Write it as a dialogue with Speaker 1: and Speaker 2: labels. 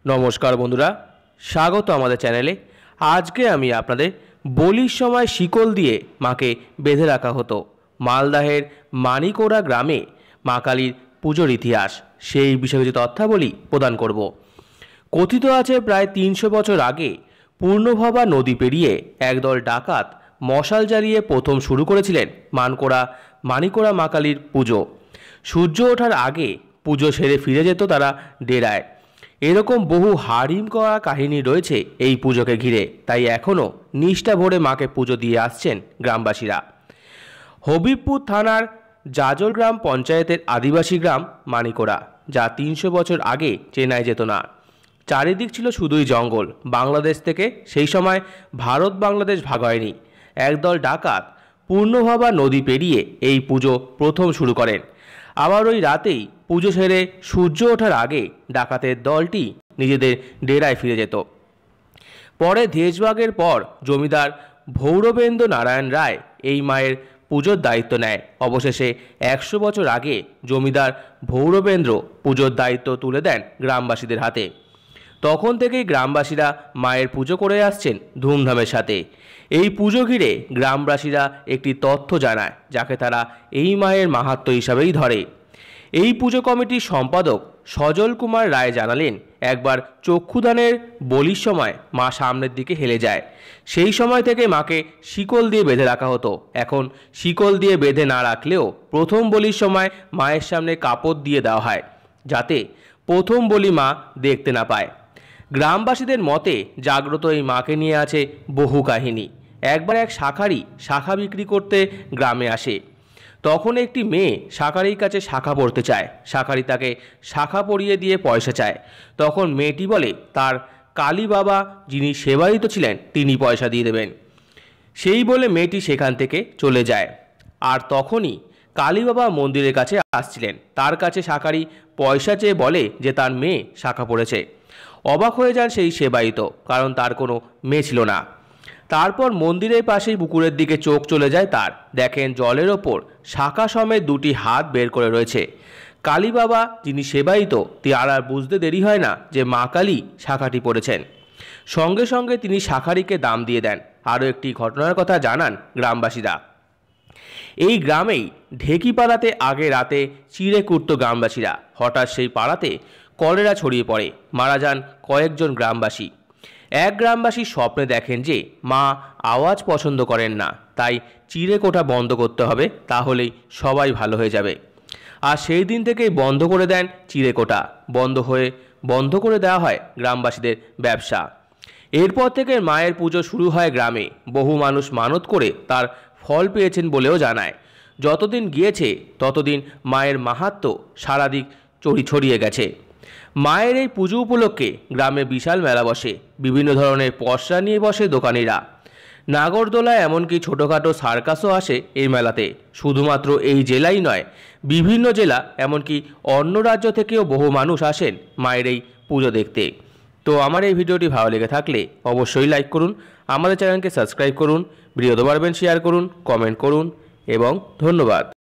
Speaker 1: नमस्कार बंधुरा स्वागत आमादेर चैनेले। आज के आमी आपनादेर बलिर समय शिकल दिए माके बेঁধে राखा हतो मालदाहेर मानिकोड़ा ग्रामे मा कालीर पुजोर इतिहास सेई विषये किछु तथ्यावली प्रदान करब। कथित आछे प्राय 300 बछर आगे पूर्णभबा नदी पेरिये एकदल डाकात मशाल जालिये प्रथम शुरू करेछिलेन मानिकोड़ा मा कालीर पुजो। सूर्य ओठार आगे पुजो सेरे फिरे जेत तारा डेराय। एरकम बहु हारिम करा काहिनी रयेछे एई पुजोके घिरे, ताई एखोनो निष्ठा भरे माके पुजो दिये आसछेन ग्रामबासीरा। हबिबपुर थानार जाजल ग्राम पंचायतेर आदिवासी ग्राम मानिकोड़ा, जा 300 बछर आगे चेनाई जेत ना। चारिदिक छिलो शुधुई जंगल। बांग्लादेश थेके सेई समय भारत बांग्लादेश भाग हयनि। एकदल डाकात पूर्णभबा नदी पेरिये एई पुजो प्रथम शुरू करेन। आबार ओई रातेई पुजो सेरे सूर्य ओठार आगे डाकातेर दलटी निजेदेर डेराय फिरे जेत। परे देशभागेर पर जमीदार भौरबेन्द्र नारायण राय एई मायेर पुजोर दायित्व नेय। अवशेषे 100 बछर आगे जमीदार भौरबेन्द्र पुजोर दायित्व तुले देन ग्रामबासीदेर हाते। तखन थेकेई ग्रामबासीरा मायेर पुजो करे आसछेन धूमधामेर साथे। এই পুজো ঘিরে গ্রামবাসীরা একটি তথ্য জানায়, যাকে তারা এই মায়ের মাহাত্ম্য হিসাবেই ধরে। এই পুজো কমিটির সম্পাদক সজল কুমার রায় জানালেন, একবার চক্ষুদানের বলির সময় মা সামনের দিকে হেলে যায়। সেই সময় থেকে মাকে শিকল দিয়ে বেঁধে রাখা হতো। এখন শিকল দিয়ে বেঁধে না রাখলেও প্রথম বলির সময় মায়ের সামনে কাপড় দিয়ে দেওয়া হয়, যাতে প্রথম বলি মা দেখতে না পায়। গ্রামবাসীদের মতে জাগ্রত এই মাকে নিয়ে আছে বহু কাহিনী। একবার এক শাঁখারি শাঁখা বিক্রি করতে গ্রামে আসে। তখন একটি মেয়ে শাঁখারির কাছে শাঁখা পরতে চায়। শাঁখারি তাকে শাঁখা পরিয়ে দিয়ে পয়সা চায়। তখন মেয়েটি বলে তার কালী বাবা যিনি সেবায়িত ছিলেন তিনি পয়সা দিয়ে দেবেন। সেই বলে মেয়েটি সেখান থেকে চলে যায়। আর তখনই কালী বাবা মন্দিরের কাছে আসছিলেন। তার কাছে শাঁখারি পয়সা চেয়ে বলে যে তার মেয়ে শাঁখা পরেছে। অবাক হয়ে যান সেই সেবায়িত, কারণ তার কোনো মেয়ে ছিল না। তারপর মন্দিরের পাশেই পুকুরের দিকে চোখ চলে যায় তার। দেখেন জলের ওপর শাঁখা সমেত দুটি হাত বের করে রয়েছে। কালী বাবা যিনি সেবায়িত তার আর বুঝতে দেরি হয় না যে মা কালী শাঁখাটি পরেছেন। সঙ্গে সঙ্গে তিনি শাঁখারিকে দাম দিয়ে দেন। আরও একটি ঘটনার কথা জানান গ্রামবাসীরা। এই গ্রামেই ঢেকি পাড়াতে আগে রাতে চিড়ে কুটত গ্রামবাসীরা। হঠাৎ সেই পাড়াতে কলেরা ছড়িয়ে পড়ে, মারা যান কয়েকজন গ্রামবাসী। এক গ্রামবাসী স্বপ্নে দেখেন যে মা আওয়াজ পছন্দ করেন না, তাই চিড়ে কোটা বন্ধ করতে হবে, তাহলেই সবাই ভালো হয়ে যাবে। আর সেই দিন থেকেই বন্ধ করে দেন চিড়ে কোটা। বন্ধ করে দেওয়া হয় গ্রামবাসীদের ব্যবসা। এরপর থেকে মায়ের পুজো শুরু হয় গ্রামে। বহু মানুষ মানত করে তার ফল পেয়েছেন বলেও জানায়। যতদিন গিয়েছে ততদিন মায়ের মাহাত্ম্য সারাদিক ছড়িয়ে গেছে। মায়ের এই পুজো উপলক্ষে গ্রামে বিশাল মেলা বসে। বিভিন্ন ধরনের পসরা নিয়ে বসে দোকানিরা। নাগরদোলা এমনকি ছোটোখাটো সার্কাসও আসে এই মেলাতে। শুধুমাত্র এই জেলাই নয়, বিভিন্ন জেলা এমনকি অন্য রাজ্য থেকেও বহু মানুষ আসেন মায়ের এই পুজো দেখতে। তো আমার এই ভিডিওটি ভালো লেগে থাকলে অবশ্যই লাইক করুন, আমাদের চ্যানেলকে সাবস্ক্রাইব করুন, ভিডিও বাড়বেন শেয়ার করুন, কমেন্ট করুন এবং ধন্যবাদ।